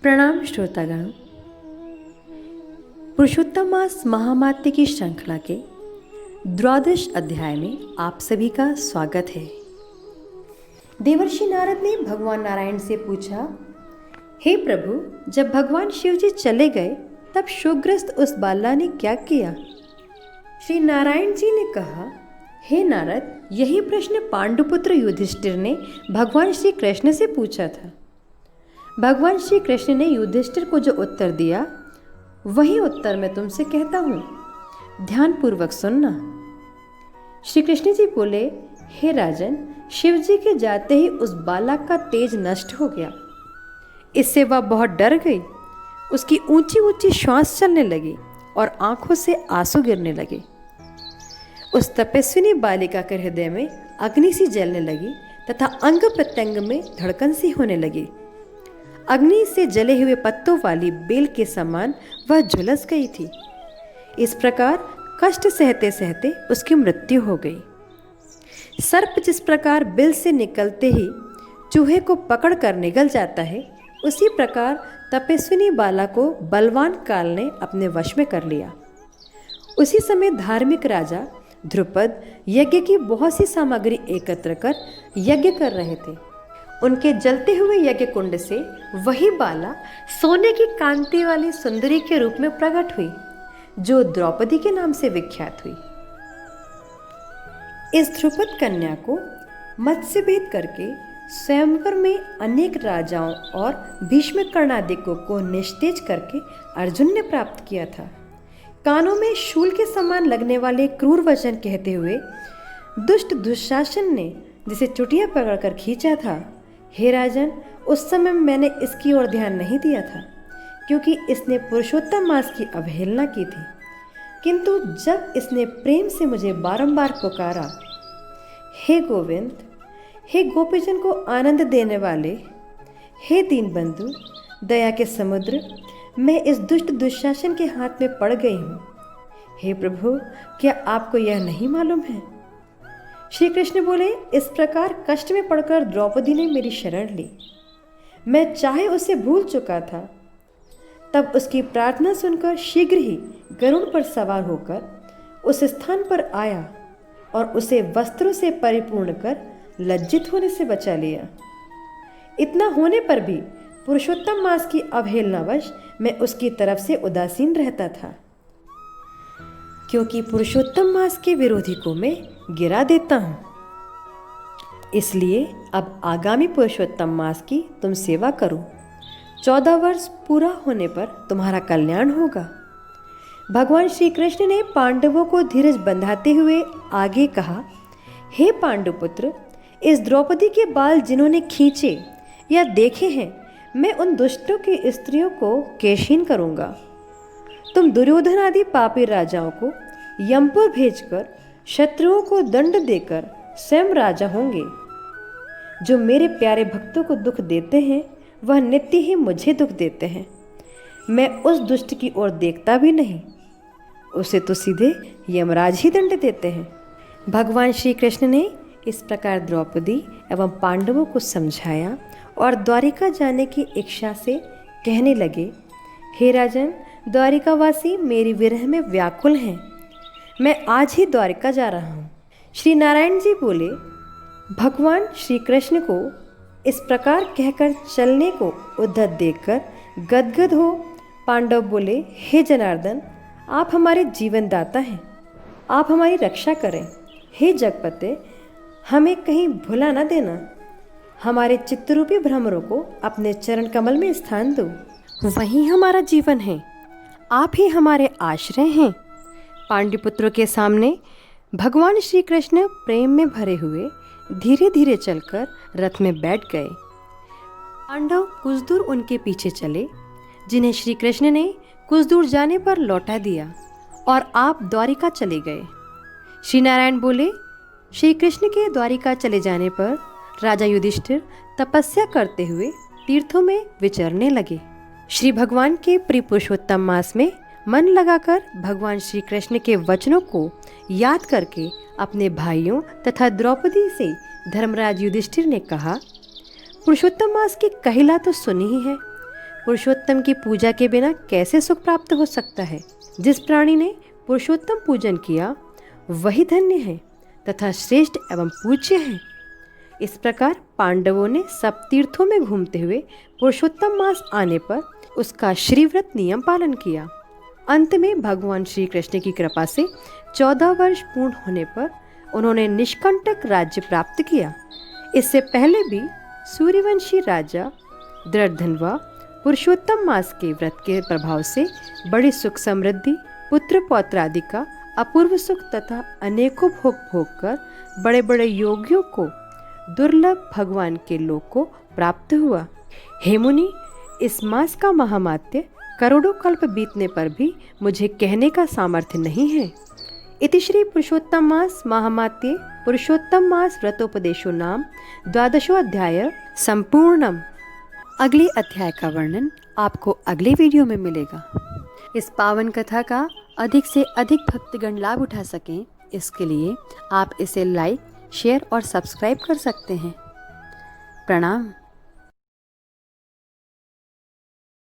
प्रणाम श्रोतागण। पुरुषोत्तम मास महामात्य की श्रृंखला के द्वादश अध्याय में आप सभी का स्वागत है। देवर्षि नारद ने भगवान नारायण से पूछा, हे प्रभु, जब भगवान शिव जी चले गए तब शोकग्रस्त उस बाला ने क्या किया? श्री नारायण जी ने कहा, हे नारद, यही प्रश्न पांडुपुत्र युधिष्ठिर ने भगवान श्री कृष्ण से पूछा था। भगवान श्री कृष्ण ने युधिष्ठिर को जो उत्तर दिया वही उत्तर मैं तुमसे कहता हूँ, ध्यानपूर्वक सुनना। श्री कृष्ण जी बोले, हे राजन, शिव जी के जाते ही उस बालक का तेज नष्ट हो गया। इससे वह बहुत डर गई। उसकी ऊंची ऊंची श्वास चलने लगी और आंखों से आंसू गिरने लगे। उस तपस्विनी बालिका के हृदय में अग्नि सी जलने लगी तथा अंग प्रत्यंग में धड़कन सी होने लगी। अग्नि से जले हुए पत्तों वाली बेल के समान वह झुलस गई थी। इस प्रकार कष्ट सहते सहते उसकी मृत्यु हो गई। सर्प जिस प्रकार बिल से निकलते ही चूहे को पकड़कर निगल जाता है, उसी प्रकार तपस्विनी बाला को बलवान काल ने अपने वश में कर लिया। उसी समय धार्मिक राजा ध्रुपद यज्ञ की बहुत सी सामग्री एकत्र कर यज्ञ कर रहे थे। उनके जलते हुए यज्ञ कुंड से वही बाला सोने की कांति वाली सुंदरी के रूप में प्रकट हुई, जो द्रौपदी के नाम से विख्यात हुई। इस ध्रुपद कन्या को मत्स्य भेद करके स्वयंवर में अनेक राजाओं और भीष्म कर्णादिकों को निस्तेज करके अर्जुन ने प्राप्त किया था। कानों में शूल के समान लगने वाले क्रूर वचन कहते हुए दुष्ट दुशासन ने जिसे चुटिया पकड़कर खींचा था, हे राजन, उस समय मैंने इसकी ओर ध्यान नहीं दिया था, क्योंकि इसने पुरुषोत्तम मास की अवहेलना की थी। किंतु जब इसने प्रेम से मुझे बारंबार पुकारा, हे गोविंद, हे गोपीजन को आनंद देने वाले, हे दीनबंधु, दया के समुद्र, मैं इस दुष्ट दुशासन के हाथ में पड़ गई हूँ। हे प्रभु, क्या आपको यह नहीं मालूम है? श्री कृष्ण बोले, इस प्रकार कष्ट में पड़कर द्रौपदी ने मेरी शरण ली। मैं चाहे उसे भूल चुका था। तब उसकी प्रार्थना सुनकर शीघ्र ही गरुड़ पर सवार होकर उस स्थान पर आया और उसे वस्त्रों से परिपूर्ण कर लज्जित होने से बचा लिया। इतना होने पर भी पुरुषोत्तम मास की अवहेलनावश मैं उसकी तरफ से उदासीन रहता था, क्योंकि पुरुषोत्तम मास के विरोधी को मैं गिरा देता हूँ। इसलिए अब आगामी पुरुषोत्तम मास की तुम सेवा करो। 14 वर्ष पूरा होने पर तुम्हारा कल्याण होगा। भगवान श्री कृष्ण ने पांडवों को धीरज बंधाते हुए आगे कहा, हे पांडुपुत्र, इस द्रौपदी के बाल जिन्होंने खींचे या देखे हैं, मैं उन दुष्टों की स्त्रियों को केशहीन करूँगा। तुम दुर्योधन आदि पापी राजाओं को यमपुर भेजकर शत्रुओं को दंड देकर स्वयं राजा होंगे। जो मेरे प्यारे भक्तों को दुख देते हैं, वह नित्य ही मुझे दुख देते हैं। मैं उस दुष्ट की ओर देखता भी नहीं, उसे तो सीधे यमराज ही दंड देते हैं। भगवान श्री कृष्ण ने इस प्रकार द्रौपदी एवं पांडवों को समझाया और द्वारिका जाने की इच्छा से कहने लगे, हे राजन, द्वारिकावासी मेरी विरह में व्याकुल हैं। मैं आज ही द्वारिका जा रहा हूँ। श्री नारायण जी बोले, भगवान श्री कृष्ण को इस प्रकार कहकर चलने को उद्धत देखकर गदगद हो पांडव बोले, हे जनार्दन, आप हमारे जीवन दाता हैं, आप हमारी रक्षा करें। हे जगपते, हमें कहीं भुला न देना। हमारे चित्तरूपी भ्रमरों को अपने चरण कमल में स्थान दो, वहीं हमारा जीवन है। आप ही हमारे आश्रय हैं। पांडुपुत्रों के सामने भगवान श्री कृष्ण प्रेम में भरे हुए धीरे धीरे चलकर रथ में बैठ गए। पांडव कुछ दूर उनके पीछे चले, जिन्हें श्री कृष्ण ने कुछ दूर जाने पर लौटा दिया और आप द्वारिका चले गए। श्री नारायण बोले, श्री कृष्ण के द्वारिका चले जाने पर राजा युधिष्ठिर तपस्या करते हुए तीर्थों में विचरने लगे। श्री भगवान के प्रिय पुरुषोत्तम मास में मन लगाकर भगवान श्री कृष्ण के वचनों को याद करके अपने भाइयों तथा द्रौपदी से धर्मराज युधिष्ठिर ने कहा, पुरुषोत्तम मास की कहिला तो सुनी ही है, पुरुषोत्तम की पूजा के बिना कैसे सुख प्राप्त हो सकता है? जिस प्राणी ने पुरुषोत्तम पूजन किया वही धन्य है तथा श्रेष्ठ एवं पूज्य है। इस प्रकार पांडवों ने सब तीर्थों में घूमते हुए पुरुषोत्तम मास आने पर उसका श्रीव्रत नियम पालन किया। अंत में भगवान श्री कृष्ण की कृपा से 14 वर्ष पूर्ण होने पर उन्होंने निष्कंटक राज्य प्राप्त किया। इससे पहले भी सूर्यवंशी राजा दृढ़धन्वा पुरुषोत्तम मास के व्रत के प्रभाव से बड़ी सुख समृद्धि, पुत्र पौत्र आदि का अपूर्व सुख तथा अनेकों भोग भोग कर बड़े बड़े योगियों को दुर्लभ भगवान के लोक को प्राप्त हुआ। हे मुनि, इस मास का महामात्य करोड़ों कल्प बीतने पर भी मुझे कहने का सामर्थ्य नहीं है। इति श्री पुरुषोत्तम मास महामात्ये पुरुषोत्तम मास व्रतोपदेशो नाम 12वां अध्याय संपूर्णम। अगले अध्याय का वर्णन आपको अगले वीडियो में मिलेगा। इस पावन कथा का अधिक से अधिक भक्तगण लाभ उठा सकें, इसके लिए आप इसे लाइक, शेयर और सब्सक्राइब कर सकते हैं। प्रणाम।